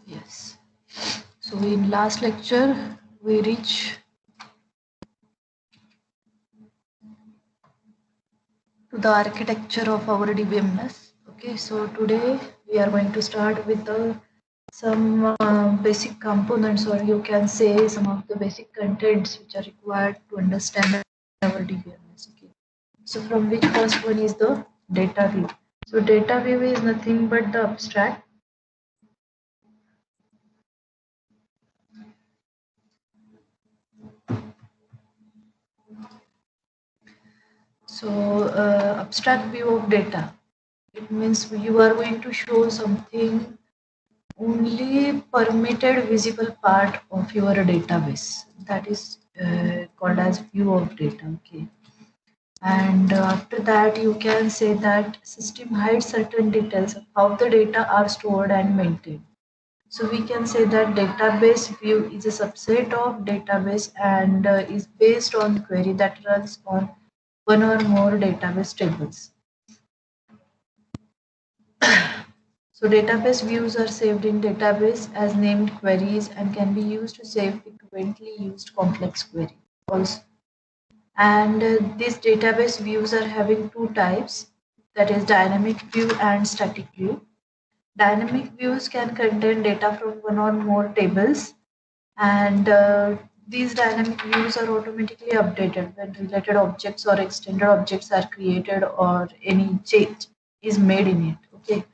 Yes. So in last lecture, we reach to the architecture of our DBMS. Okay, so today we are going to start with some basic components, or you can say some of the basic contents which are required to understand our DBMS. Okay, so from which first one is the data view. So data view is nothing but the abstract. So abstract view of data. It means you are going to show something only permitted visible part of your database. That is called as view of data. Okay. And after that, you can say that system hides certain details of how the data are stored and maintained. So we can say that database view is a subset of database and is based on query that runs on one or more database tables. So database views are saved in database as named queries and can be used to save frequently used complex query also. And these database views are having two types, that is dynamic view and static view. Dynamic views can contain data from one or more tables, and these dynamic views are automatically updated when related objects or extended objects are created or any change is made in it. Okay.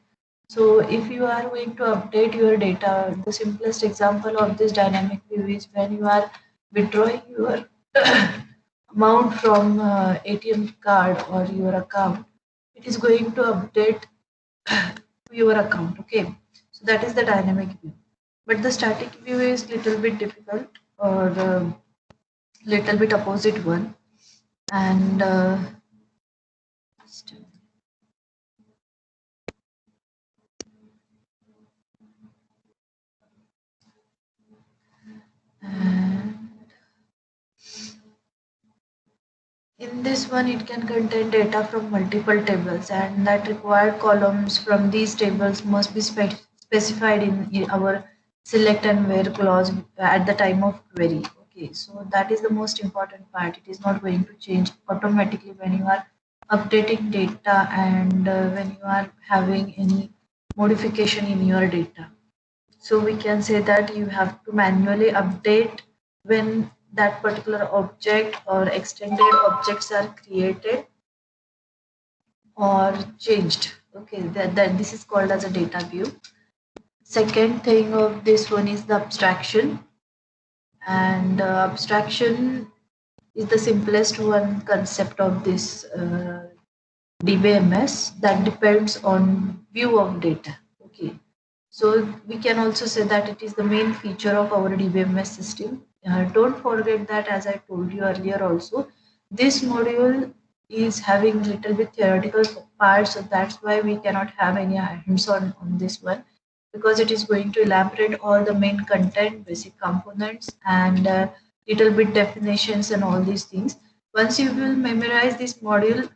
So if you are going to update your data, the simplest example of this dynamic view is when you are withdrawing your amount from ATM card or your account, it is going to update your account. Okay, so that is the dynamic view. But the static view is little bit difficult or little bit opposite one, and and in this one, it can contain data from multiple tables, and that required columns from these tables must be specified in our select and where clause at the time of query. Okay, so that is the most important part. It is not going to change automatically when you are updating data and when you are having any modification in your data. So we can say that you have to manually update when that particular object or extended objects are created or changed. Okay, that this is called as a data view. Second thing of this one is the abstraction, and abstraction is the simplest one concept of this DBMS that depends on view of data. Okay, so we can also say that it is the main feature of our DBMS system. Don't forget that, as I told you earlier also, this module is having little bit theoretical parts, so that's why we cannot have any hands-on on this one, because it is going to elaborate all the main content, basic components, and little bit definitions and all these things. Once you will memorize this module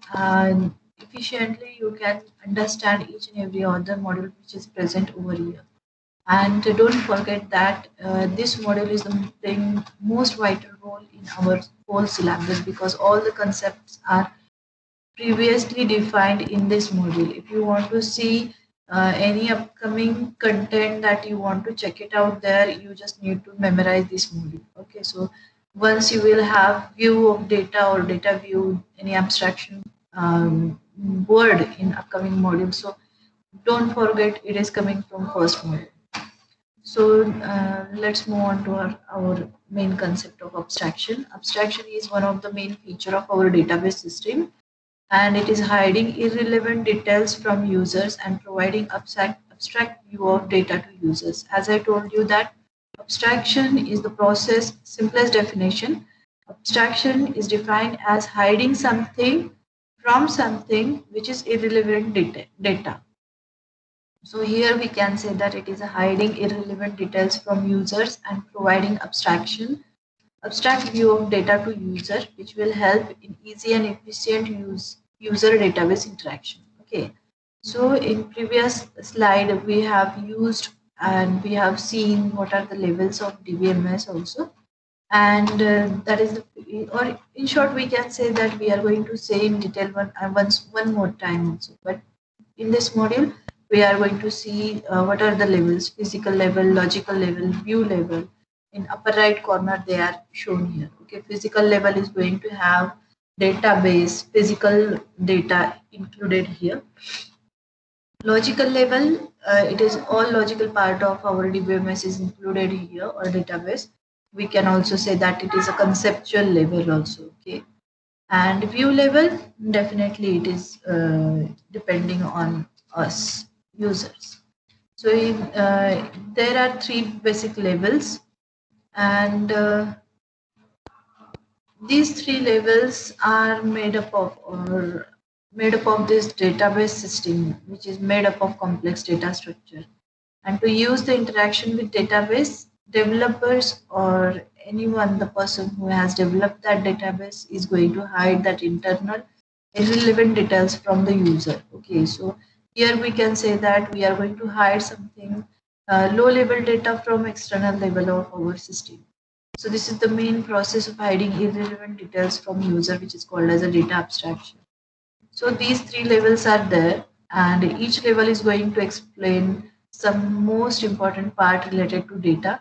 efficiently, you can understand each and every other module which is present over here. And don't forget that this module is playing most vital role in our whole syllabus, because all the concepts are previously defined in this module. If you want to see any upcoming content that you want to check it out there, you just need to memorize this module. Okay, so once you will have view of data or data view, any abstraction word in upcoming module. So don't forget, it is coming from first module. So let's move on to our main concept of abstraction. Abstraction is one of the main feature of our database system, and it is hiding irrelevant details from users and providing abstract view of data to users. As I told you that abstraction is the process, simplest definition. Abstraction is defined as hiding something from something which is irrelevant data. So here we can say that it is a hiding irrelevant details from users and providing abstract view of data to user, which will help in easy and efficient user database interaction. Okay. So in previous slide we have used and we have seen what are the levels of DBMS also, and that is the, or in short we can say that we are going to say in detail one more time also. But in this module we are going to see what are the levels: physical level, logical level, view level. In upper right corner they are shown here. Okay, physical level is going to have database physical data included here. Logical level, it is all logical part of our DBMS is included here or database. We can also say that it is a conceptual level also. Okay, and view level, definitely it is depending on us users. So there are three basic levels, and these three levels are made up of this database system, which is made up of complex data structure. And to use the interaction with database, developers or anyone, the person who has developed that database is going to hide that internal irrelevant details from the user. Okay, so here we can say that we are going to hide something low level data from external level of our system. So this is the main process of hiding irrelevant details from user, which is called as a data abstraction. So these three levels are there, and each level is going to explain some most important part related to data.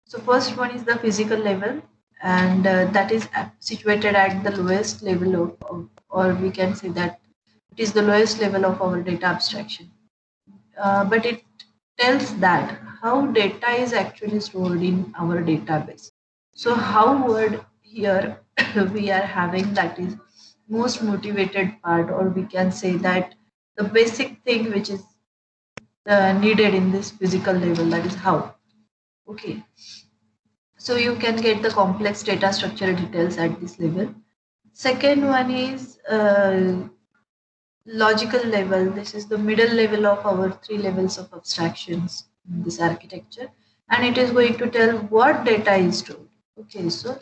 So first one is the physical level, and that is situated at the lowest level or we can say that it is the lowest level of our data abstraction. But it tells that how data is actually stored in our database. So how word here we are having that is most motivated part, or we can say that the basic thing which is needed in this physical level, that is how. Okay, so you can get the complex data structure details at this level. Second one is logical level. This is the middle level of our three levels of abstractions in this architecture, and it is going to tell what data is stored. Okay, so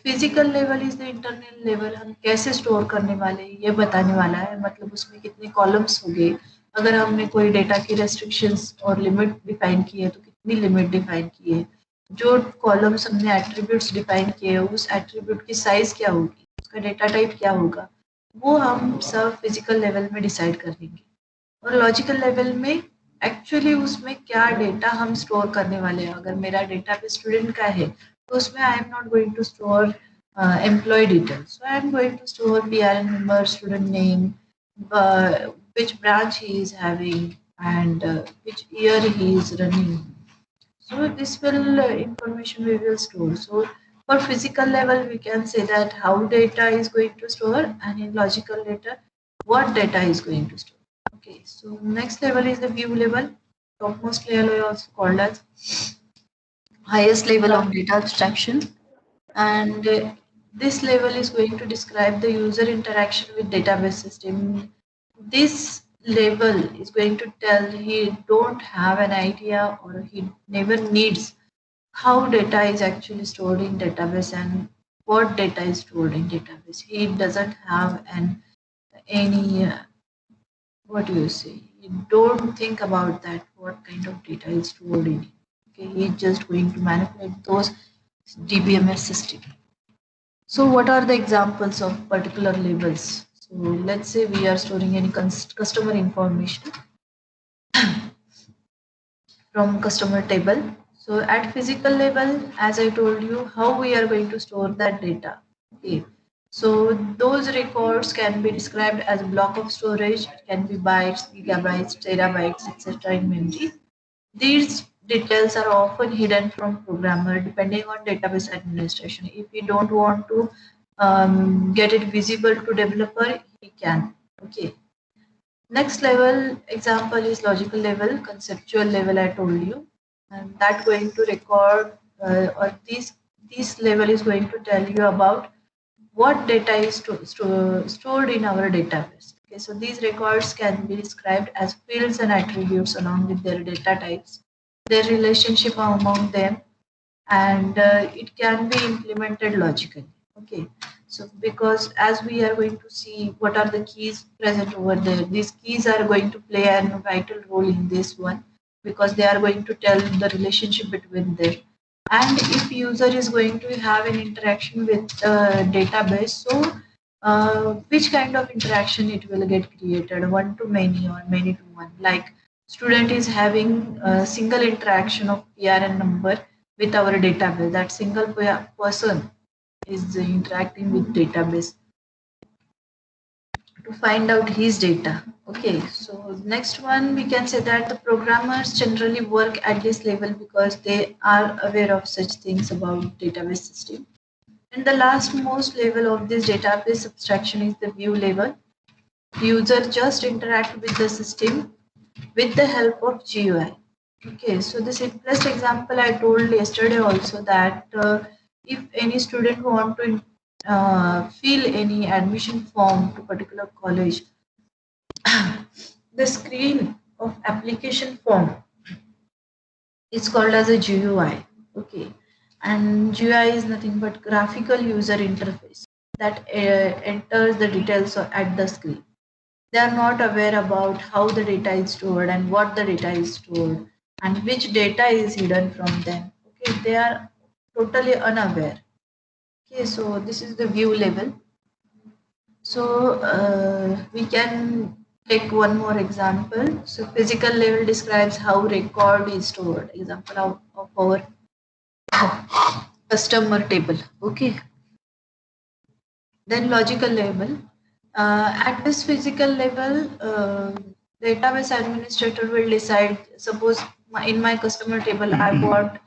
physical level is the internal level, हम कैसे store करने वाले हैं ये बताने वाला है, मतलब उसमें कितने कॉलम्स हो गए, अगर हमने कोई डेटा की रेस्ट्रिक्शंस और लिमिट डिफाइन की है तो कितनी लिमिट डिफाइन की है, जो कॉलम्स हमने एट्रीब्यूट्स डिफाइन किए हैं उस एट्रीब्यूट की साइज क्या होगी, उसका डेटा टाइप क्या होगा, वो हम सब फिजिकल लेवल में डिसाइड कर लेंगे. और लॉजिकल लेवल में एक्चुअली उसमें क्या डेटा हम स्टोर करने वाले हैं. अगर मेरा डेटा पे स्टूडेंट का है तो उसमें I am not going to store employee details, so I am going to store PRN number, student name, which branch he is having, and which year he is running. So this will information we will store. So for physical level, we can say that how data is going to store, and in logical data, what data is going to store. Okay, so next level is the view level. Topmost level is also called as highest level of data abstraction, and this level is going to describe the user interaction with database system. This level is going to tell he don't have an idea or he never needs how data is actually stored in database and what data is stored in database. He doesn't have any what do you say, you don't think about that what kind of data is stored in it. Okay, he's just going to manipulate those DBMS system. So what are the examples of particular labels? So let's say we are storing any customer information from customer table. So at physical level, as I told you, how we are going to store that data. Okay. So those records can be described as a block of storage. It can be bytes, gigabytes, terabytes, etc. in memory. These details are often hidden from programmer depending on database administration. If you don't want to get it visible to developer, he can. Okay. Next level example is logical level, conceptual level I told you, and that going to record or this level is going to tell you about what data is stored in our database. Okay, so these records can be described as fields and attributes along with their data types, their relationship among them, and it can be implemented logically. Okay, so because as we are going to see what are the keys present over there, these keys are going to play a vital role in this one because they are going to tell the relationship between them. And if user is going to have an interaction with the database, so which kind of interaction it will get created, one to many or many to one, like student is having a single interaction of PRN number with our database. That single person is interacting with database to find out his data. Okay, so next one we can say that the programmers generally work at this level because they are aware of such things about database system. And the last most level of this database abstraction is the view level. User just interact with the system with the help of GUI. Okay, so the simplest example I told yesterday also that if any student want to fill any admission form to particular college, the screen of application form is called as a GUI. Okay, and GUI is nothing but graphical user interface that enters the details at the screen. They are not aware about how the data is stored and what the data is stored and which data is hidden from them. Okay, they are totally unaware. Okay, so this is the view level. So we can take one more example. So physical level describes how record is stored. Example of our customer table. Okay, then logical level. At this physical level, database administrator will decide, suppose in my customer table, I want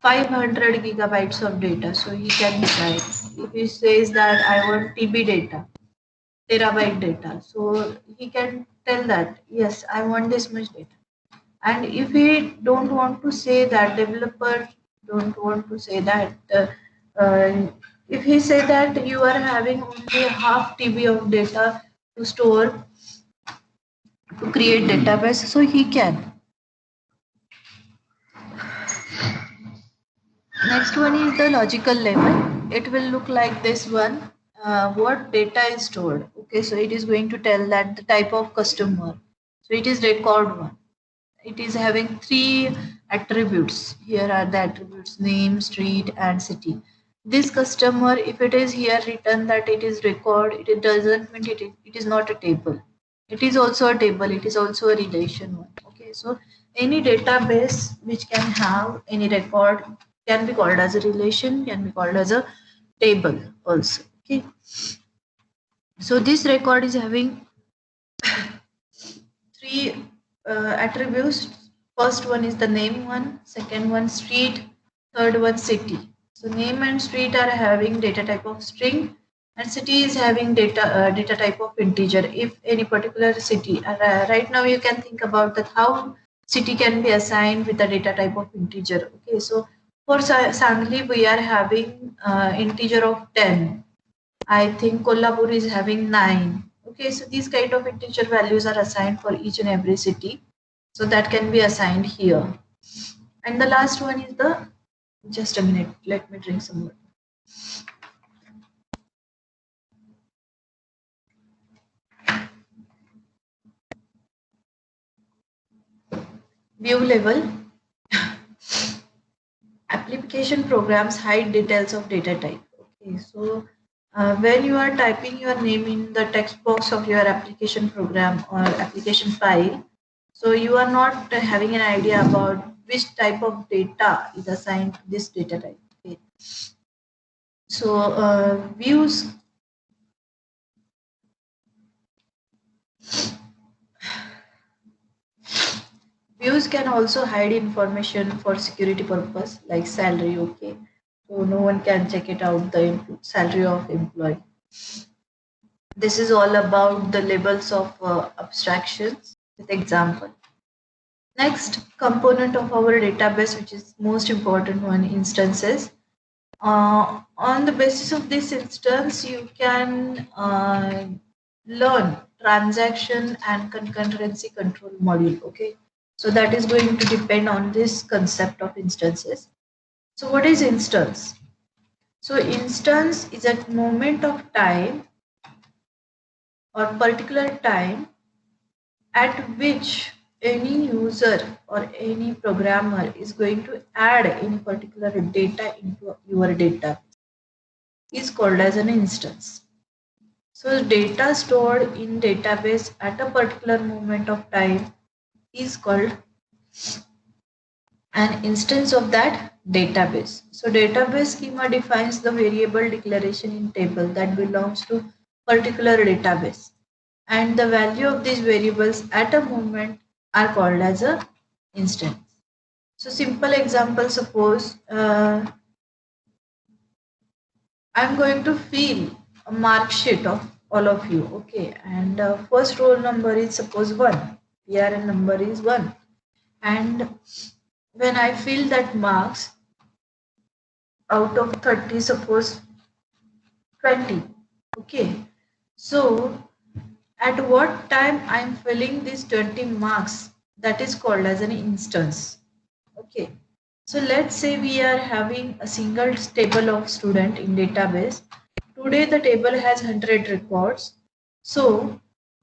500 gigabytes of data. So he can decide. If he says that I want TB data, terabyte data, so he can tell that, yes, I want this much data. And if we don't want to say that, developer don't want to say that, if he say that you are having only half TB of data to store to create database, so he can. Next one is the logical level. It will look like this one. What data is stored? Okay, so it is going to tell that the type of customer. So it is record one. It is having three attributes. Here are the attributes: name, street, and city. This customer, if it is here written that it is record, it doesn't mean it is not a table. It is also a table. It is also a relation one. Okay, so any database which can have any record can be called as a relation, can be called as a table also. Okay, so this record is having three attributes. First one is the name one, second one street, third one city. So name and street are having data type of string, and city is having data type of integer. If any particular city, right now you can think about that how city can be assigned with a data type of integer. Okay, so for Sangli we are having integer of 10. I think Kolhapur is having 9. Okay, so these kind of integer values are assigned for each and every city. So that can be assigned here. And the last one is the, just a minute, let me drink some water. View level. Application programs hide details of data type. Okay, so when you are typing your name in the text box of your application program or application file, so you are not having an idea about which type of data is assigned to this data type. Okay. So views can also hide information for security purpose like salary. Okay, so no one can check it out the salary of employee. This is all about the levels of abstractions with example. Next component of our database, which is most important one, instances. On the basis of this instance, you can learn transaction and concurrency control module. Okay, so that is going to depend on this concept of instances. So what is instance? So instance is a moment of time or particular time at which any user or any programmer is going to add any particular data into your data is called as an instance. So data stored in database at a particular moment of time is called an instance of that database. So database schema defines the variable declaration in table that belongs to particular database, and the value of these variables at a moment are called as a instance. So simple example, suppose I'm going to fill a mark sheet of all of you, okay, and first roll number is suppose 1, PRN number is 1, and when I fill that marks out of 30, suppose 20, okay, so at what time I am filling these 20 marks, that is called as an instance. Okay, so let's say we are having a single table of student in database. Today the table has 100 records. So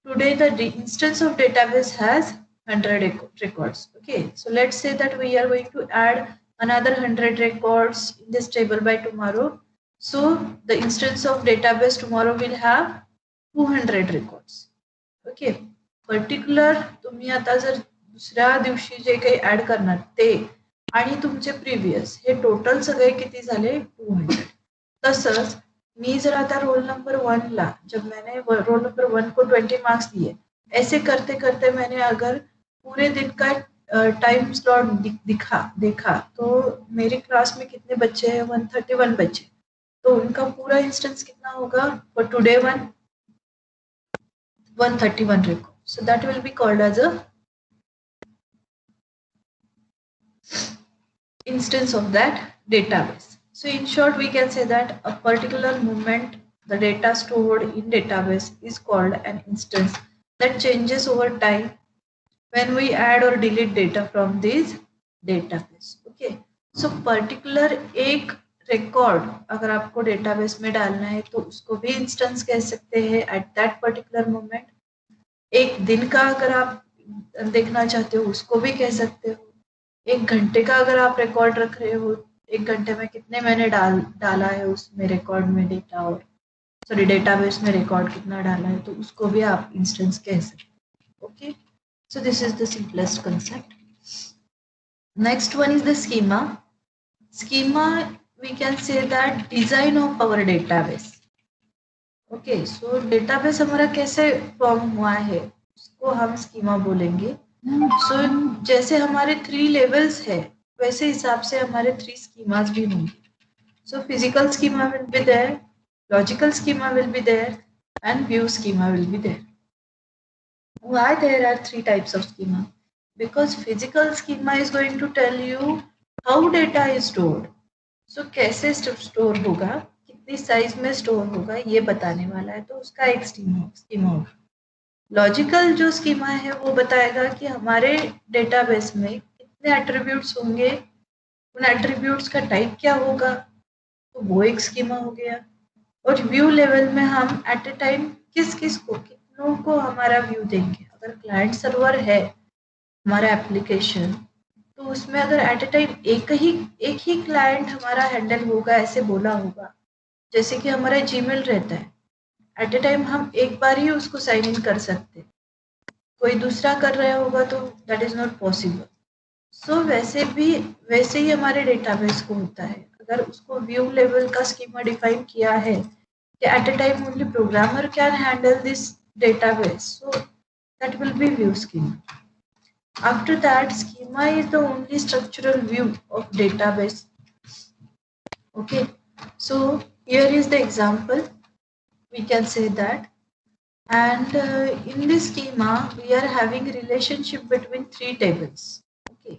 today the instance of database has 100 records. Okay, so let's say that we are going to add another 100 records in this table by tomorrow. So the instance of database tomorrow will have 200 records. Okay, particular तुम्ही आता जर दुसऱ्या दिवशी जे काही add करणार ते आणि तुमचे प्रिव्हियस हे टोटल सगळे किती झाले 200. तसंच मी जर आता रोल नंबर 1 ला जब मैंने रोल नंबर 1 को 20 मार्क्स दिए, ऐसे करते करते मैंने अगर पूरे दिन का टाइम स्लॉट देखा तो मेरी क्लास में कितने बच्चे हैं, 131 बच्चे, तो उनका पूरा इंस्टेंस कितना होगा for today 131 record. So that will be called as a instance of that database. So in short, we can say that a particular moment the data stored in database is called an instance that changes over time when we add or delete data from this database. Okay. So particular एक record अगर आपको database में डालना है तो उसको भी instance कह सकते हैं एट दैट पर्टिकुलर मोमेंट. एक दिन का अगर आप देखना चाहते हो उसको भी कह सकते हो. एक घंटे का अगर आप रिकॉर्ड रख रहे हो, एक घंटे में कितने मैंने डाला है उसमें रिकॉर्ड में डेटा और सॉरी डेटाबेस में रिकॉर्ड कितना डाला है, तो उसको भी आप इंस्टेंस कह सकते हो. Okay, so this is the simplest concept. Next one is the schema. Schema we can say that design of our database. Okay, so database हमारा कैसे फॉर्म हुआ है उसको हम स्कीमा बोलेंगे. सो जैसे हमारे 3 लेवल्स है वैसे हिसाब से हमारे 3 स्कीमास भी होंगे. So physical schema will be there, logical schema will be there and view schema will be there. Why there are 3 types of schema? Because physical schema is going to tell you how data is stored. So कैसे store होगा, कितनी size में store होगा, ये बताने वाला है, तो उसका एक स्कीमा होगा. लॉजिकल जो स्कीमा है वो बताएगा कि हमारे डेटाबेस में कितने एट्रीब्यूट्स होंगे, उन एट्रीब्यूट्स का टाइप क्या होगा, तो वो एक स्कीमा हो गया. और व्यू लेवल में हम एट ए टाइम किस किस को कितनों को हमारा व्यू देंगे. अगर क्लाइंट सर्वर है हमारा एप्लीकेशन, तो उसमें अगर एट ए टाइम एक ही क्लाइंट हमारा हैंडल होगा, ऐसे बोला होगा, जैसे कि हमारा जीमेल रहता है, एट ए टाइम हम एक बार ही उसको साइन इन कर सकते, कोई दूसरा कर रहा होगा तो that is not possible. So वैसे ही हमारे डेटाबेस को होता है. अगर उसको व्यू लेवल का स्कीमा डिफाइन किया है कि at a time only programmer can handle this database, so that will be view schema. After that, schema is the only structural view of database. Okay, so here is the example, we can say that, and in this schema we are having a relationship between 3 tables. Okay,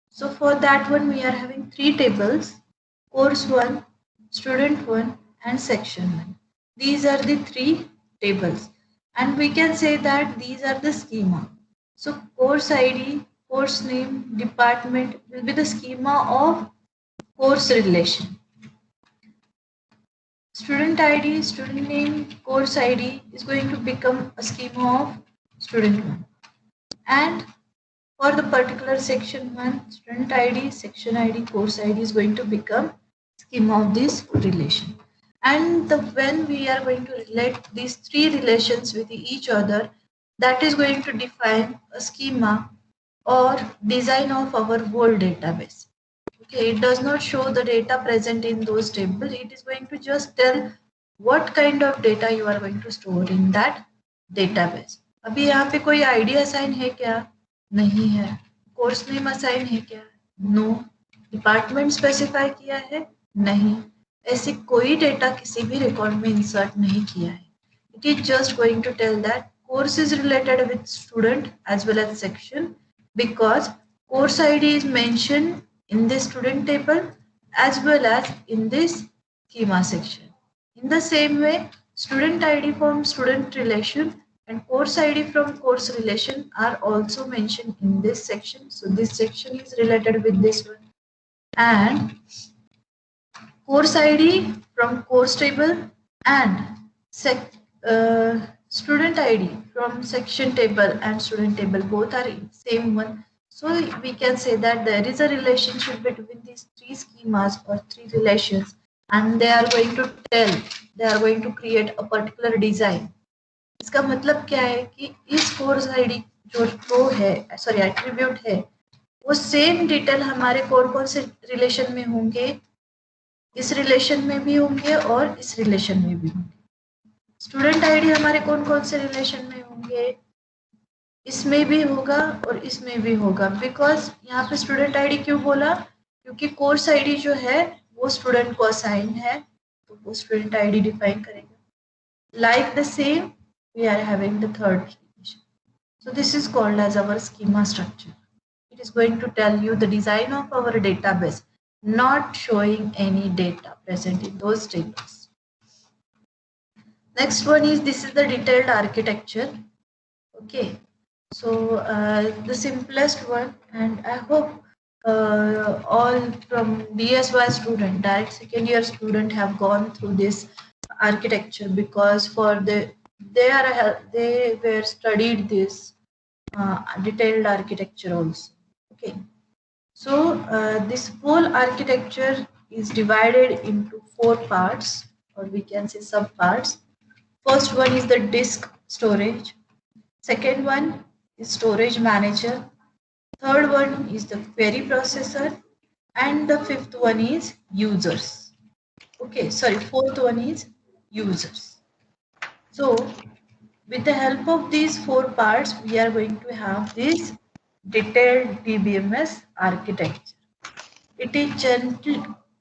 so for that one we are having 3 tables: course 1, student 1 and section 1. These are the 3 tables, and we can say that these are the schema. So course ID, course name, department will be the schema of course relation. Student ID, student name, course ID is going to become a schema of student 1. And for the particular section 1, student ID, section ID, course ID is going to become schema of this relation. And when we are going to relate these three relations with each other, that is going to define a schema or design of our whole database. Okay, it does not show the data present in those tables. It is going to just tell what kind of data you are going to store in that database. अभी यहाँ पे कोई ID assign है क्या? नहीं है. Course name assign है क्या? No. Department specify किया है? नहीं. ऐसे कोई डेटा किसी भी रिकॉर्ड में इंसर्ट नहीं किया है. It is just going to tell that course is related with student as well as section, because course ID is mentioned in the student table as well as in this schema section. In the same way, student ID from student relation and course ID from course relation are also mentioned in this section. So this section is related with this one. And course ID from course table and student ID from section table and student table, both are in same one. So we can say that there is a relationship between these three schemas or three relations, and they are going to create a particular design. इसका मतलब क्या है कि इस course ID जो रो है, sorry attribute है, वो सेम डिटेल हमारे कौन से रिलेशन में होंगे, इस रिलेशन में भी होंगे और इस रिलेशन में भी होंगे. स्टूडेंट आईडी हमारे कौन से रिलेशन में होंगे, इसमें भी होगा और इसमें भी होगा. बिकॉज यहाँ पे स्टूडेंट आईडी क्यों बोला, क्योंकि कोर्स आईडी जो है वो स्टूडेंट को असाइन है, तो वो स्टूडेंट आईडी डिफाइन करेगा. Like the same we are having the third relation. So this is called as our schema structure. It is going to tell you the design of our database, not showing any data present in those tables. Next one is, this is the detailed architecture. Okay, so the simplest one, and I hope all from DSY student, direct second year student, have gone through this architecture, because for they were studied this detailed architecture also. Okay, so this whole architecture is divided into 4 parts, or we can say sub parts. First one is the disk storage, second one is storage manager, third one is the query processor, and the fifth one is users. Okay, sorry, fourth one is users. So with the help of these 4 parts, we are going to have this detailed DBMS architecture. It is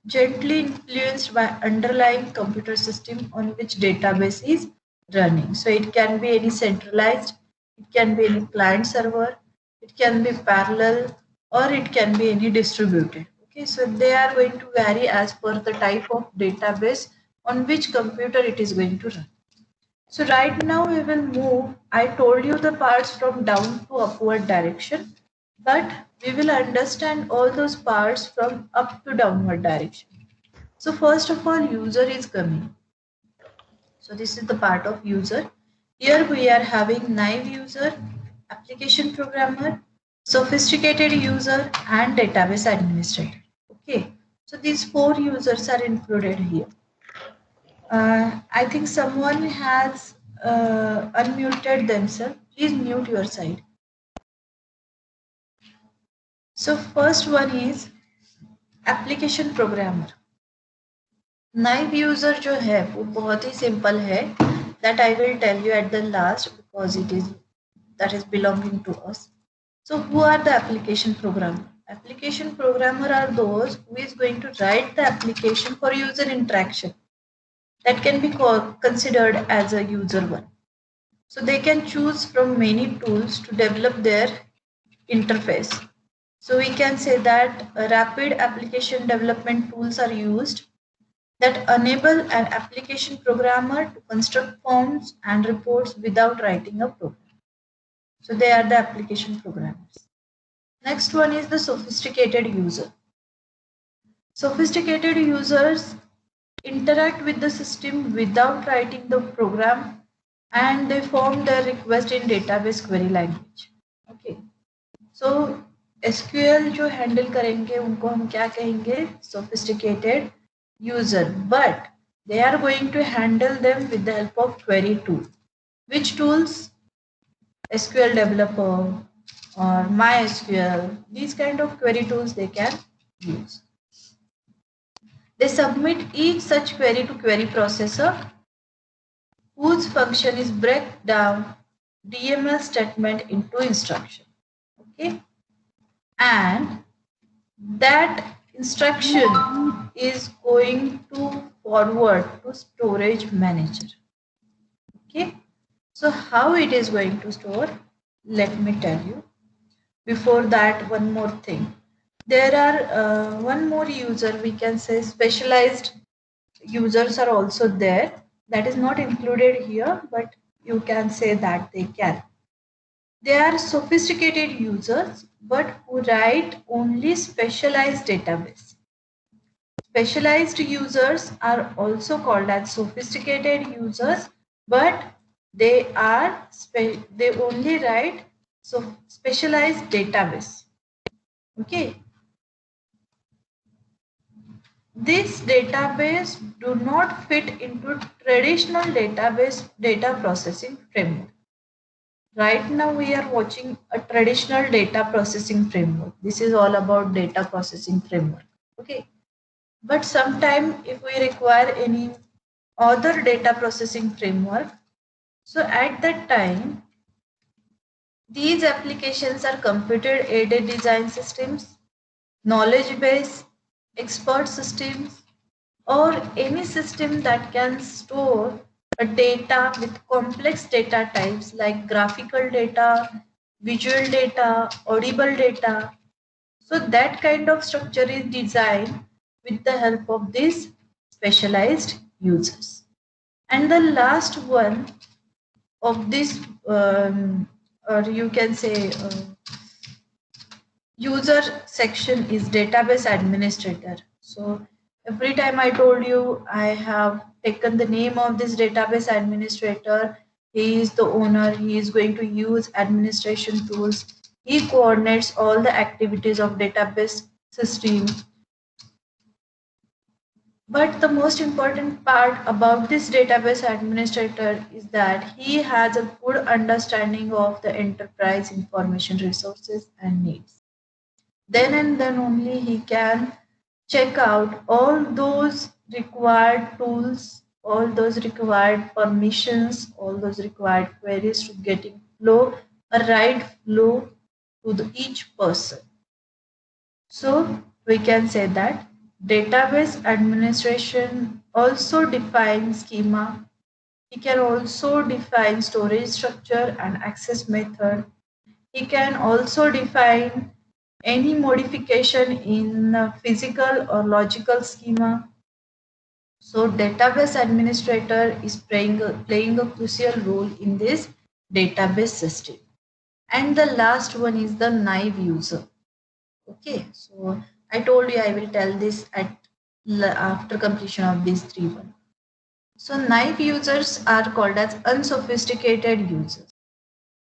gently influenced by underlying computer system on which database is running. So it can be any centralized, it can be any client server, it can be parallel, or it can be any distributed. Okay, so they are going to vary as per the type of database on which computer it is going to run. So right now we will move, I told you the parts from down to upward direction, but we will understand all those parts from up to downward direction. So first of all, user is coming. So this is the part of user. Here we are having naive user, application programmer, sophisticated user, and database administrator. Okay, so these 4 users are included here. I think someone has unmuted themselves. Please mute your side. So first one is application programmer. Naive user जो है वो बहुत ही simple है. That I will tell you at the last, because that is belonging to us. So who are the application programmer? Application programmer are those who is going to write the application for user interaction. That can be considered as a user one. So they can choose from many tools to develop their interface. So we can say that rapid application development tools are used. that enable an application programmer to construct forms and reports without writing a program. So they are the application programmers. Next one is the sophisticated user. Sophisticated users interact with the system without writing the program and they form their request in database query language. Okay. So SQL जो handle करेंगे उनको हम क्या कहेंगे? Sophisticated user. But they are going to handle them with the help of query tool. Which tools? SQL Developer or MySQL. These kind of query tools they can use. They submit each such query to query processor whose function is break down DML statement into instruction. Okay, and that instruction is going to forward to storage manager. Okay, so how it is going to store? Let me tell you. Before that, one more thing. There are one more user, we can say specialized users are also there. That is not included here, but you can say that they can. They are sophisticated users, but who write only specialized database. Specialized users are also called as sophisticated users, but they only write specialized database. Okay. This database do not fit into traditional database data processing framework. Right now we are watching a traditional data processing framework. This is all about data processing framework. Okay. But sometime if we require any other data processing framework, so at that time, these applications are computer aided design systems, knowledge base, expert systems, or any system that can store a data with complex data types like graphical data, visual data, audible data. So that kind of structure is designed with the help of these specialized users. And the last one of this, or you can say, user section is database administrator. So every time I told you I have taken the name of this database administrator, he is the owner, he is going to use administration tools, he coordinates all the activities of database system. But the most important part about this database administrator is that he has a good understanding of the enterprise information resources and needs. Then and then only he can check out all those required tools, all those required permissions, all those required queries to getting flow, a right flow to each person. So we can say that database administration also defines schema. He can also define storage structure and access method. He can also define any modification in physical or logical schema. So database administrator is playing a crucial role in this database system. And the last one is the naive user. Okay, so I told you I will tell this after completion of these three ones. So naive users are called as unsophisticated users.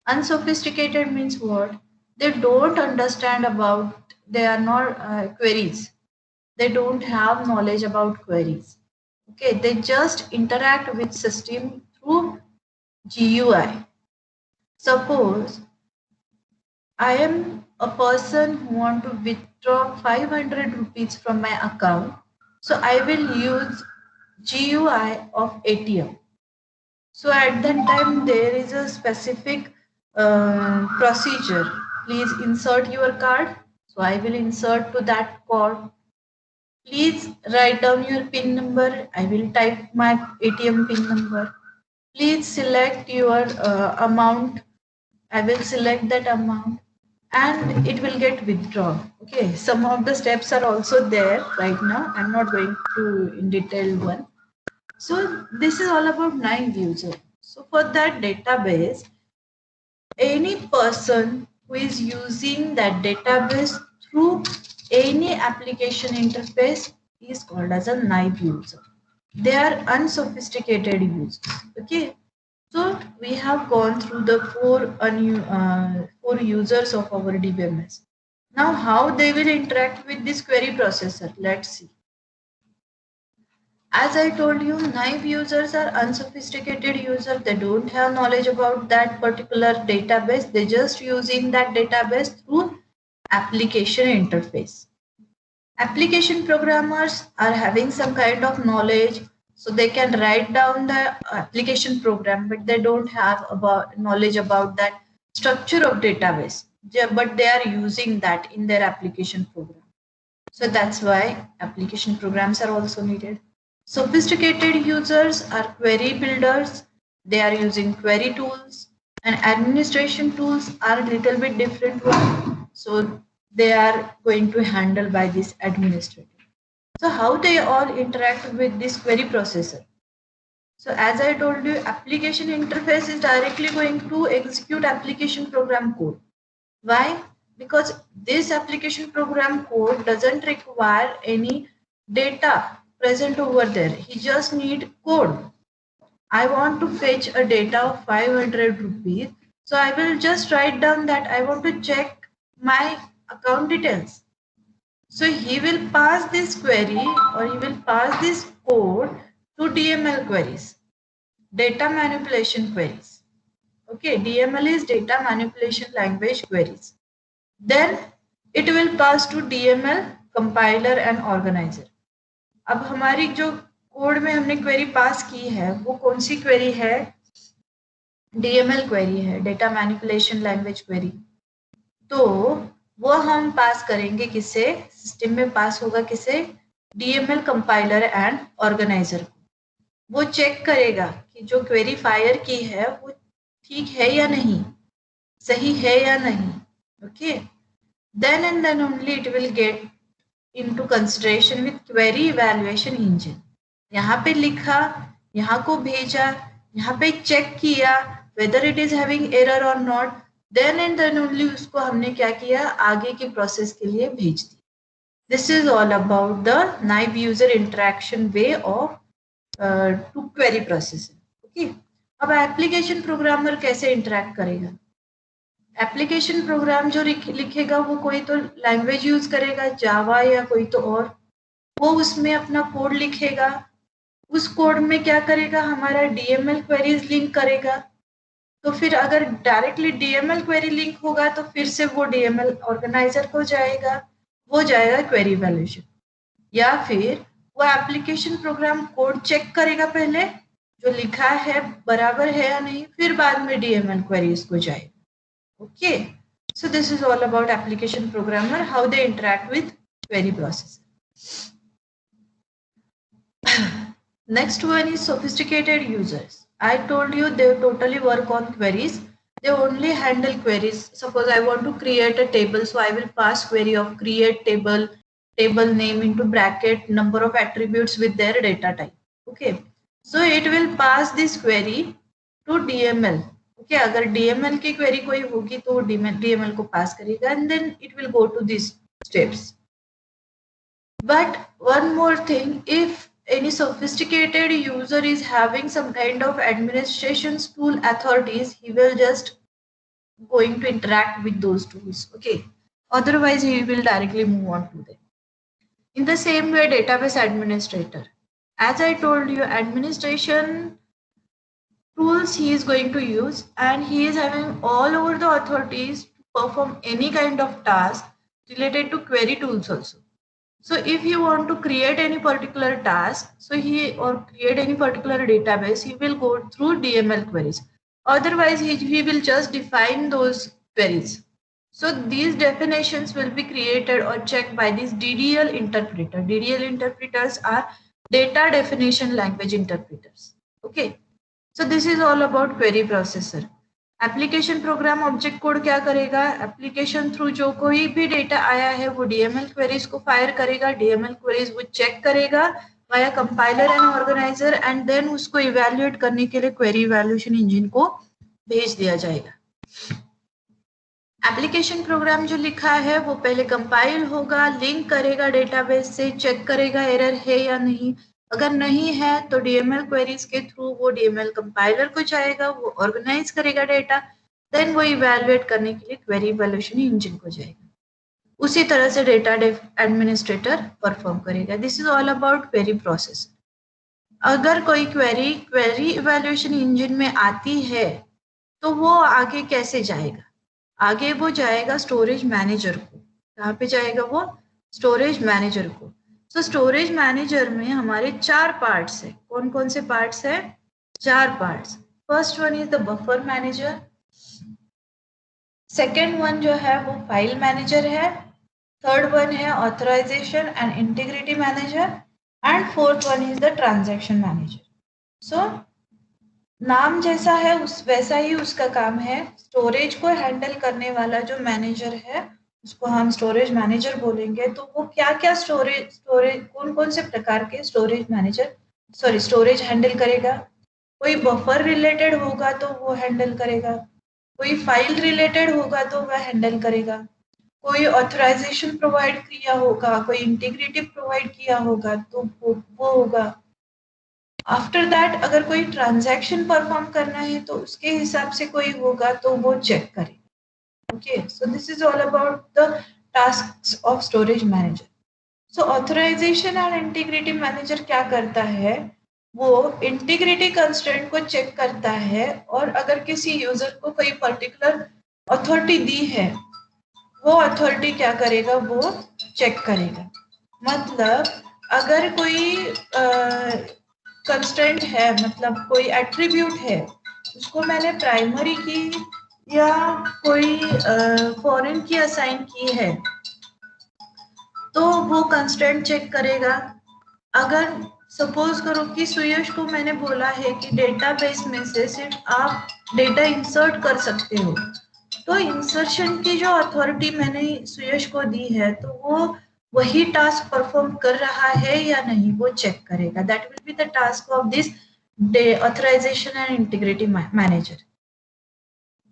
Unsophisticated means what? They don't understand about, they are not queries. They don't have knowledge about queries. Okay, they just interact with system through GUI. Suppose I am a person who want to withdraw 500 rupees from my account. So I will use GUI of ATM. So at that time there is a specific procedure. Please insert your card. So I will insert to that code. Please write down your PIN number. I will type my ATM PIN number. Please select your amount. I will select that amount. and it will get withdrawn. Okay, some of the steps are also there right now. I'm not going to in detail one. So this is all about Naive user. So for that database, any person who is using that database through any application interface is called as a naive user. They are unsophisticated users. Okay, so we have gone through the four users of our DBMS. Now, how they will interact with this query processor? Let's see. As I told you, naive users are unsophisticated users. They don't have knowledge about that particular database. They're just using that database through application interface. Application programmers are having some kind of knowledge, so they can write down the application program, but they don't have about knowledge about that structure of database. But they are using that in their application program. So that's why application programs are also needed. Sophisticated users are query builders. They are using query tools, and administration tools are a little bit different one. So they are going to handle by this administrator. So how they all interact with this query processor? So as I told you, application interface is directly going to execute application program code. Why? Because this application program code doesn't require any data present over there. He just need code. I want to fetch a data of 500 rupees. So I will just write down that I want to check my account details. So he will pass this query or he will pass this code to DML queries, data manipulation queries. Okay, DML is data manipulation language queries. Then it will pass to DML compiler and organizer. अब हमारी जो code में हमने query पास की है वो कौन सी query है? DML क्वेरी है, डेटा मैनिपुलेशन लैंग्वेज क्वेरी. तो वो हम पास करेंगे किसे? सिस्टम में पास होगा किसे? DML कंपाइलर एंड ऑर्गेनाइजर को. वो चेक करेगा कि जो क्वेरी फायर की है वो ठीक है या नहीं, सही है या नहीं. Okay, then and then only it will get into consideration with query evaluation engine. यहाँ पे लिखा, यहाँ को भेजा, यहाँ पे चेक किया whether it is having error or not, then and then only उसको हमने क्या किया? आगे की प्रोसेस के लिए भेज दिया. This is all about the naive user interaction way of to query processing. Okay. अब एप्लीकेशन प्रोग्रामर कैसे इंटरेक्ट करेगा? एप्लीकेशन प्रोग्राम जो लिखेगा वो कोई तो लैंग्वेज यूज करेगा, जावा या कोई तो और. वो उसमें अपना कोड लिखेगा. उस कोड में क्या करेगा? हमारा डीएमएल क्वेरीज लिंक करेगा. तो फिर अगर डायरेक्टली डीएमएल क्वेरी लिंक होगा तो फिर से वो डीएमएल ऑर्गेनाइजर को जाएगा, वो जाएगा क्वेरी वैल्यूएशन. या फिर वो एप्लीकेशन प्रोग्राम कोड चेक करेगा पहले, जो लिखा है बराबर है या नहीं, फिर बाद में डीएमएल क्वेरीज को जाएगा. Okay, so this is all about application programmer, how they interact with query processor. Next one is sophisticated users. I told you they totally work on queries. They only handle queries. Suppose I want to create a table, so I will pass query of create table, table name into bracket, number of attributes with their data type. Okay, so it will pass this query to DML. Okay, अगर DML की query कोई होगी तो DML को pass करेगा and then it will go to this steps. But one more thing, if any sophisticated user is having some kind of administration tool authorities, he will just going to interact with those tools. Okay, otherwise he will directly move on to them. In the same way, database administrator, as I told you, administration tools he is going to use, and he is having all over the authorities to perform any kind of task related to query tools also. So if you want to create any particular task, so he or create any particular database, he will go through DML queries. Otherwise he will just define those queries. So these definitions will be created or checked by this DDL interpreter. DDL interpreters are data definition language interpreters. Okay, so this is all about query processor. Application program object code क्या करेगा, application through जो कोई भी data आया है वो DML queries को fire करेगा, डीएमएल क्वेरीज वो चेक करेगा via compiler and organiser, and then उसको इवैल्यूएट करने के लिए क्वेरी इवैल्यूएशन इंजन को भेज दिया जाएगा। एप्लीकेशन प्रोग्राम जो लिखा है वो पहले कंपाइल होगा, लिंक करेगा डेटाबेस से, चेक करेगा एरर है या नहीं, अगर नहीं है तो डीएमएल क्वेरीज के थ्रू वो डीएमएल कंपाइलर को जाएगा, वो ऑर्गेनाइज करेगा डेटा, देन वो इवैल्यूएट करने के लिए क्वेरी इवैल्यूएशन इंजन को जाएगा। उसी तरह से डेटा एडमिनिस्ट्रेटर परफॉर्म करेगा। This is all about query process. अगर कोई क्वेरी इवैल्यूएशन इंजन में आती है तो वो आगे कैसे जाएगा, आगे वो जाएगा स्टोरेज मैनेजर को। कहाँ पे जाएगा वो, स्टोरेज मैनेजर को। तो स्टोरेज मैनेजर में हमारे 4 पार्ट्स है। कौन कौन से पार्ट्स है, 4 parts. First one is the buffer manager, second one जो है वो फाइल मैनेजर है, थर्ड वन है authorization and integrity manager, and fourth one is the transaction manager. So नाम जैसा है वैसा ही उसका काम है। स्टोरेज को हैंडल करने वाला जो मैनेजर है उसको हम स्टोरेज मैनेजर बोलेंगे। तो वो क्या क्या स्टोरेज कौन कौन से प्रकार के स्टोरेज हैंडल करेगा। कोई बफर रिलेटेड होगा तो वो हैंडल करेगा, कोई फाइल रिलेटेड होगा तो वह हैंडल करेगा, कोई ऑथराइजेशन प्रोवाइड किया होगा, कोई इंटीग्रिटी प्रोवाइड किया होगा तो वो होगा। आफ्टर दैट अगर कोई ट्रांजैक्शन परफॉर्म करना है तो उसके हिसाब से कोई होगा तो वो चेक करे। Okay, so this is all about the tasks of storage manager. So authorisation and integrity manager क्या करता है, वो इंटीग्रिटी कंस्ट्रेंट को चेक करता है, और अगर किसी यूजर को कोई पर्टिकुलर अथॉरिटी दी है वो अथॉरिटी क्या करेगा, वो चेक करेगा। मतलब अगर कोई कंस्ट्रेंट है, मतलब कोई एट्रीब्यूट है, उसको मैंने प्राइमरी की या कोई फॉरेन की असाइन की है तो वो कंस्ट्रेंट चेक करेगा। अगर सपोज करो कि सुयश को मैंने बोला है कि डेटाबेस में से सिर्फ आप डेटा इंसर्ट कर सकते हो, तो इंसर्शन की जो अथॉरिटी मैंने सुयश को दी है तो वो वही टास्क परफॉर्म कर रहा है या नहीं वो चेक करेगा। That will be the task of this authorisation and integrity manager.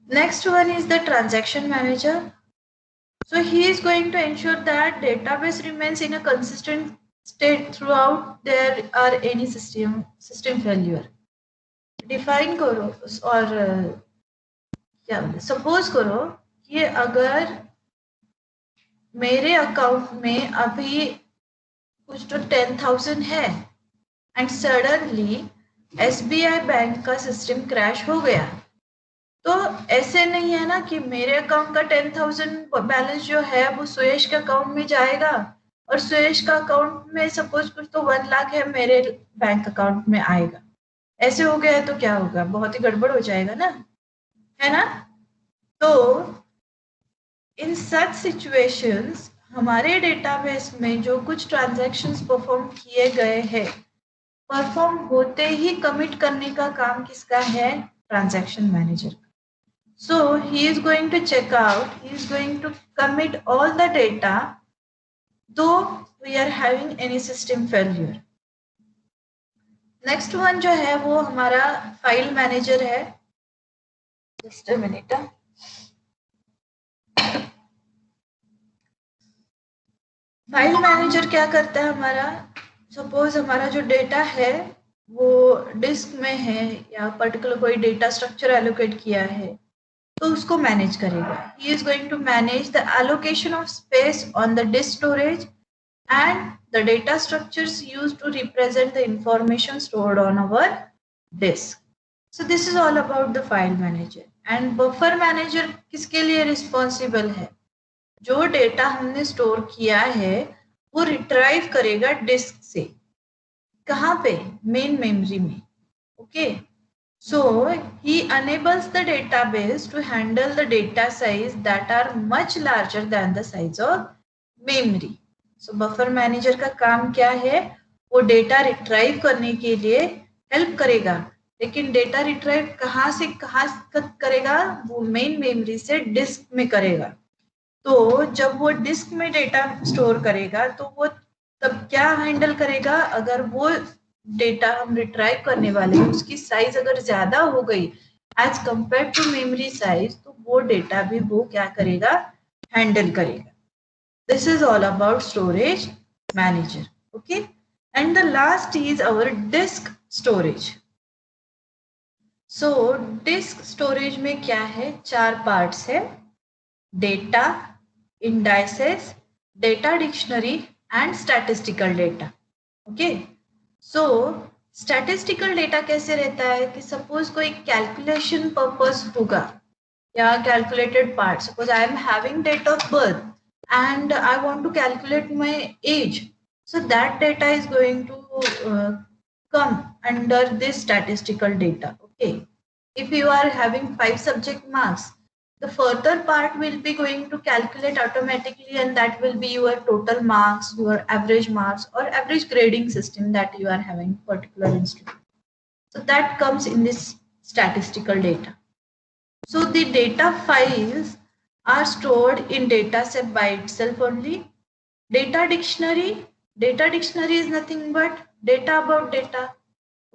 Next one is the transaction manager. So he is going to ensure that database remains in a consistent state throughout there are any system failure. Define करो और क्या बोले, suppose करो कि अगर मेरे account में अभी कुछ तो 10,000 है एंड सडनली SBI बैंक का सिस्टम क्रैश हो गया, तो ऐसे नहीं है ना कि मेरे अकाउंट का 10,000 बैलेंस जो है वो सुयश के अकाउंट में जाएगा और सुयश का अकाउंट में सपोज कुछ तो 1 लाख है मेरे बैंक अकाउंट में आएगा। ऐसे हो गया है तो क्या होगा, बहुत ही गड़बड़ हो जाएगा ना, है ना। तो इन सच सिचुएशंस हमारे डेटाबेस में जो कुछ ट्रांजैक्शंस परफॉर्म किए गए हैं, परफॉर्म होते ही कमिट करने का काम किसका है, ट्रांजैक्शन मैनेजर का. So he is going to check out, he is going to commit all the data though we are having any system failure. Next one जो है वो हमारा फाइल मैनेजर है. Just a minute. File manager क्या करता है हमारा, suppose हमारा जो डेटा है वो डिस्क में है या पर्टिकुलर कोई डेटा स्ट्रक्चर एलोकेट किया है तो उसको मैनेज करेगा. He is going to manage the allocation of space on the disk storage and the data structures used to represent the information stored on our disk. So this is all about the file manager. And buffer manager किसके लिए responsible है, जो data हमने store किया है वो retrieve करेगा disc से. कहाँ पे, मेन मेमोरी में. Okay, so he enables the database to handle the data size that are much larger than the size of memory. So buffer manager का काम क्या है, वो डेटा रिट्राइव करने के लिए हेल्प करेगा लेकिन डेटा रिट्राइव कहाँ से कहाँ करेगा, वो मेन मेमोरी से डिस्क में करेगा। तो जब वो डिस्क में डेटा स्टोर करेगा तो वो तब क्या हैंडल करेगा, अगर वो डेटा हम रिट्राइव करने वाले हैं उसकी साइज अगर ज्यादा हो गई as compare to memory size, तो वो डेटा भी वो क्या करेगा, हैंडल करेगा। This is all about storage manager. Okay, and the last is our disk storage. So disk storage में क्या है, 4 पार्ट्स है, data, indices, data dictionary and statistical data. Okay, so statistical data कैसे रहता है कि सपोज कोई कैलकुलेशन पर्पस होगा या calculated part, suppose I am having date of birth and I want to calculate my age, so that data is going to come under this statistical data. Okay, if you are having 5 subject marks, the further part will be going to calculate automatically, and that will be your total marks, your average marks or average grading system that you are having particular institute. So that comes in this statistical data. So the data files are stored in data set by itself only. Data dictionary is nothing but data about data.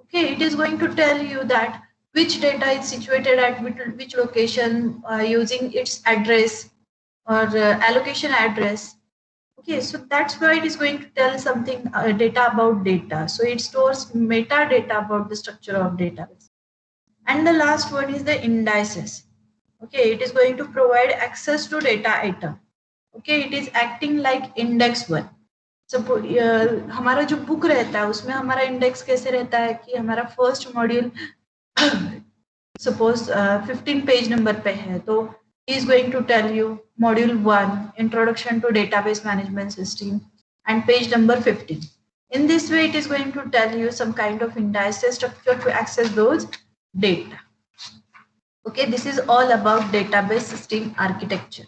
Okay, it is going to tell you that which data is situated at which location using its address or allocation address. Okay, so that's why it is going to tell something data about data. So it stores metadata about the structure of database. And the last one is the indices. Okay, it is going to provide access to data item. Okay, it is acting like index one. Suppose हमारा जो book रहता है उसमें हमारा index कैसे रहता है कि हमारा first module suppose 15 page number पे है, तो is going to tell you module 1 introduction to database management system and page number 15. In this way, it is going to tell you some kind of indices structure to access those data. Okay, this is all about database system architecture.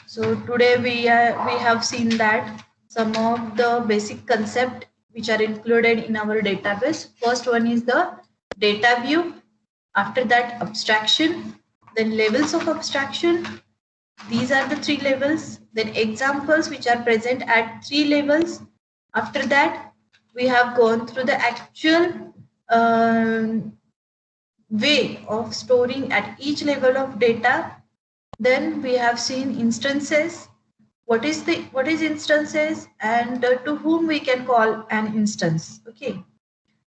So today we have seen that some of the basic concept which are included in our database. First one is the data view. After that, abstraction. Then levels of abstraction. These are the 3 levels. Then examples which are present at 3 levels. After that, we have gone through the actual way of storing at each level of data. Then we have seen instances. What is instances, and to whom we can call an instance. Okay,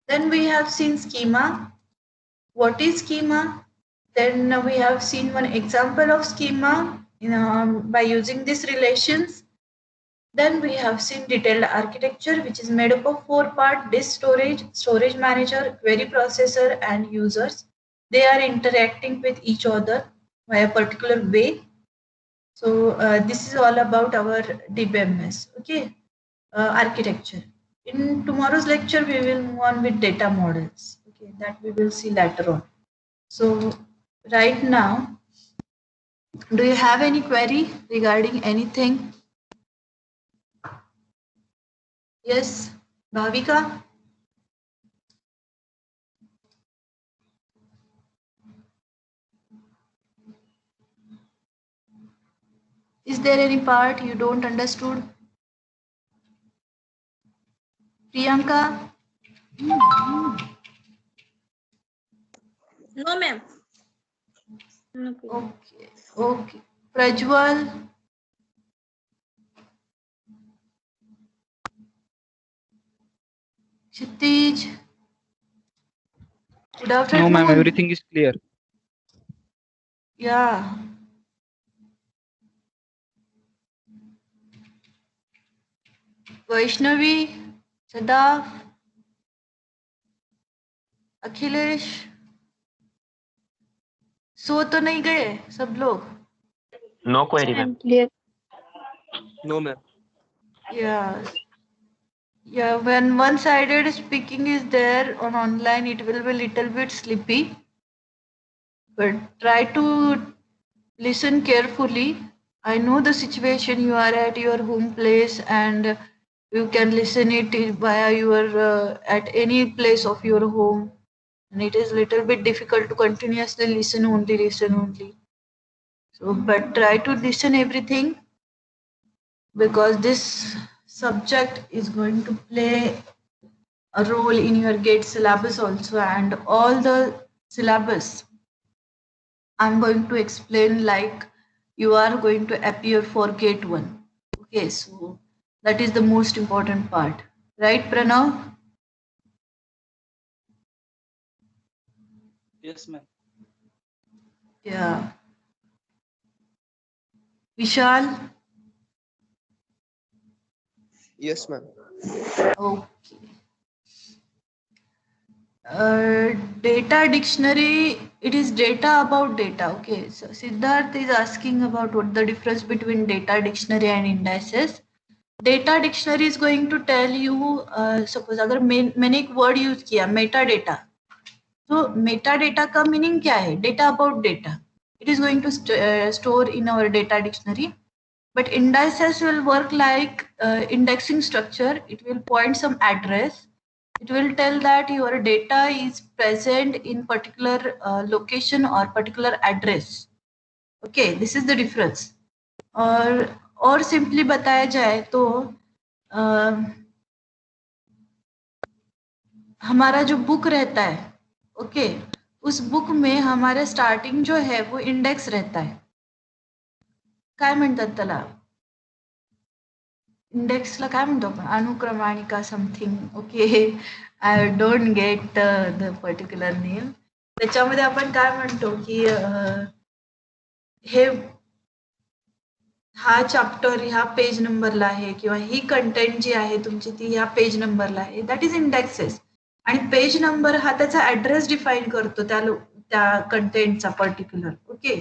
then we have seen schema. What is schema? Then we have seen one example of schema by using these relations. Then we have seen detailed architecture, which is made up of 4 parts: disk storage, storage manager, query processor, and users. They are interacting with each other by a particular way. So this is all about our DBMS. Okay, architecture. In tomorrow's lecture, we will move on with data models. Okay, that we will see later on. So right now, do you have any query regarding anything? Yes, Bhavika? Is there any part you don't understood? Priyanka? No, ma'am. Okay, okay. Prajwal? Kshitij? Good afternoon. No, ma'am, everything is clear. Yeah. Vaishnavi, Sadaf, Akhilesh, सो तो नहीं गए सब लोग? No query, ma'am. Clear. No, ma'am. Yeah, when one-sided speaking is there on online, it will be a little bit sleepy, but try to listen carefully. I know the situation you are at your home place, and You can listen it via your at any place of your home, and it is little bit difficult to continuously listen only. So, but try to listen everything, because this subject is going to play a role in your GATE syllabus also, and all the syllabus I'm going to explain like you are going to appear for GATE 1. Okay, so that is the most important part. Right, Pranav? Yes, ma'am. Yeah. Vishal? Yes, ma'am. Okay. Data dictionary, it is data about data. Okay, so Siddharth is asking about what the difference between data dictionary and indices. Data dictionary is going to tell you, suppose अगर मैंने एक word use किया metadata, तो metadata का meaning क्या है? Data about data. It is going to store in our data dictionary. But indices will work like indexing structure. It will point some address. It will tell that your data is present in particular location or particular address. Okay, this is the difference. और simply बताया जाए तो हमारा जो book रहता है, okay, उस book में हमारे स्टार्टिंग जो है वो इंडेक्स रहता है. काय म्हणतात त्याला? इंडेक्सला काय म्हणतो आपण? अनुक्रमाणिका something. Okay, I don't get the particular name. त्याच्यामध्ये आपण काय म्हणतो की हे हा चॅप्टर ह्या पेज नंबरला आहे, किंवा ही कंटेंट जी आहे तुमची ती ह्या पेज नंबरला आहे. That is indexes. आणि पेज नंबर हा त्याचा ऍड्रेस डिफाईन करतो त्या कंटेंटचा पर्टिक्युलर. ओके.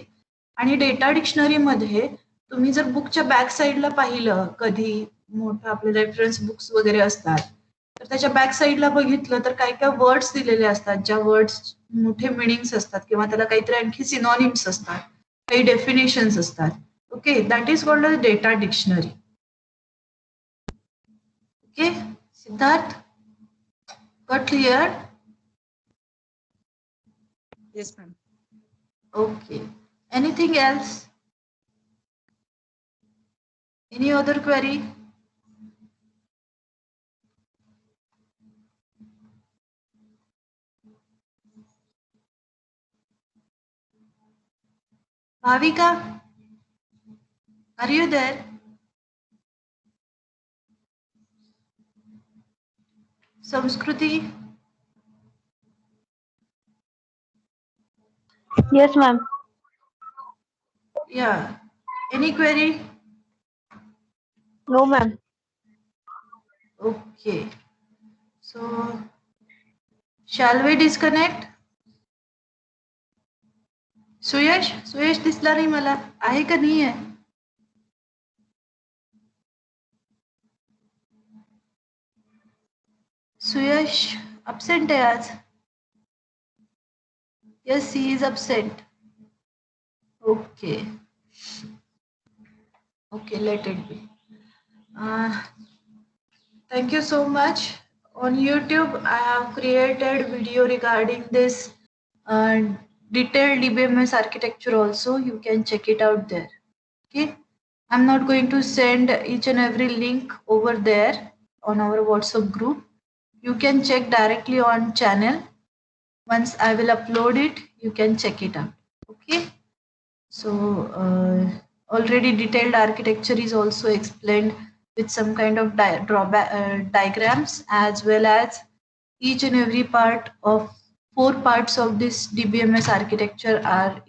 आणि डेटा डिक्शनरीमध्ये तुम्ही जर बुकच्या बॅक साईडला पाहिलं, कधी मोठं आपले रेफरन्स बुक्स वगैरे असतात, तर त्याच्या बॅक साईडला बघितलं तर काही काही वर्ड्स दिलेले असतात, ज्या वर्ड्स मोठे मिनिंग्स असतात, किंवा त्याला काहीतरी आणखी सिनॉनिम्स असतात, काही डेफिनेशन्स असतात. Okay, that is called a data dictionary. Okay, Siddharth, got clear? Yes, ma'am. Okay. Anything else? Any other query? Bhavika, are you there? Samskruti? Yes, ma'am. Yeah. Any query? No, ma'am. Okay. So, shall we disconnect? सुयश दिसला नाही मला. आहे का नाही आहे? सुयश absent आहे आज. Yes, he is absent. Okay. Okay, let it be. Thank you so much. On YouTube, I have created video regarding this detailed DBMS architecture also. You can check it out there. Okay. I'm not going to send each and every link over there on our WhatsApp group. You can check directly on channel. Once I will upload it, you can check it out. Okay. So already detailed architecture is also explained with some kind of diagrams, as well as each and every part of 4 parts of this DBMS architecture are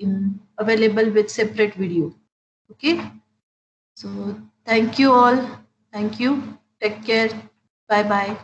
available with separate video. Okay. So thank you all. Thank you. Take care. Bye bye.